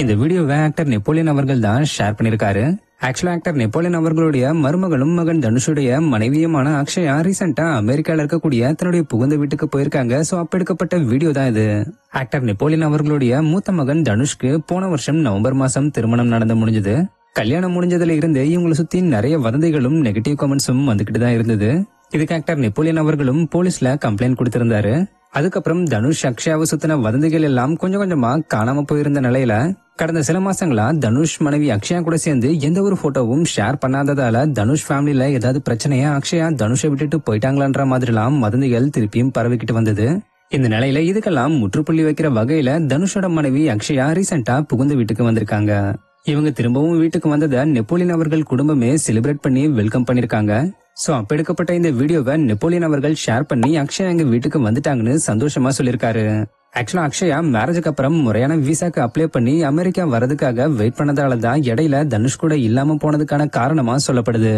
இந்த வீடியோவை actor Napoleon அவர்கள் தான் ஷேர் பண்ணிருக்காரு. ஆக்சுவலா ஆக்டர் நெப்போலியன் அவர்களுடைய மருமகளும் மகன் தனுஷுடைய மனைவியுமான அக்ஷயா ரீசெண்டா அமெரிக்கால இருக்கக்கூடிய தன்னுடைய புகுந்த வீட்டுக்கு போயிருக்காங்க. சோ அப்ப எடுக்கப்பட்ட வீடியோ தான் இது. ஆக்டர் நெப்போலியன் அவர்களுடைய மூத்த மகன் தனுஷ்க்கு போன வருஷம் நவம்பர் மாசம் திருமணம் நடந்து முடிஞ்சது. கல்யாணம் முடிஞ்சதுல இருந்து இவங்களை சுத்தி நிறைய வதந்திகளும் நெகட்டிவ் கமெண்ட்ஸும் வந்துகிட்டு தான் இருந்தது. இதுக்கு ஆக்டர் நெப்போலியன் அவர்களும் போலீஸ்ல கம்ப்ளைண்ட் கொடுத்திருந்தாரு. அதுக்கப்புறம் தனுஷ் அக்ஷயாவை சுத்தின வதந்திகள் எல்லாம் கொஞ்சம் கொஞ்சமா காணாம போயிருந்த நிலையில கடந்த சில மாசங்களா தனுஷ் மனைவி அக்ஷயா கூட சேர்ந்து எந்த ஒரு போட்டோவும் ஷேர் பண்ணாததால தனுஷ் ஃபேமிலில ஏதாவது பிரச்சனையா அக்ஷயா தனுஷை விட்டுட்டு போயிட்டாங்களான்ற மாதிரிலாம் வதந்திகள் திருப்பியும் பரவிக்கிட்டு வந்தது. இந்த நிலையில இதுக்கெல்லாம் முற்றுப்புள்ளி வைக்கிற வகையில தனுஷோட மனைவி அக்ஷயா ரீசெண்டா புகுந்த வீட்டுக்கு வந்திருக்காங்க. இவங்க திரும்பவும் வீட்டுக்கு வந்ததை நெப்போலியன் அவர்கள் குடும்பமே செலிப்ரேட் பண்ணி வெல்கம் பண்ணிருக்காங்க. சோ அப்ப எடுக்கப்பட்ட இந்த வீடியோவை நெப்போலியன் அவர்கள் ஷேர் பண்ணி அக்ஷயா எங்க வீட்டுக்கு வந்துட்டாங்கன்னு சந்தோஷமா சொல்லிருக்காரு. ஆக்சுவலா அக்ஷயா மேரேஜுக்கு அப்புறம் முறையான விசாக்கு அப்ளை பண்ணி அமெரிக்கா வரதுக்காக வெயிட் பண்ணதால தான் இடையில தனுஷ் கூட இல்லாம போனதுக்கான காரணமா சொல்லப்படுது.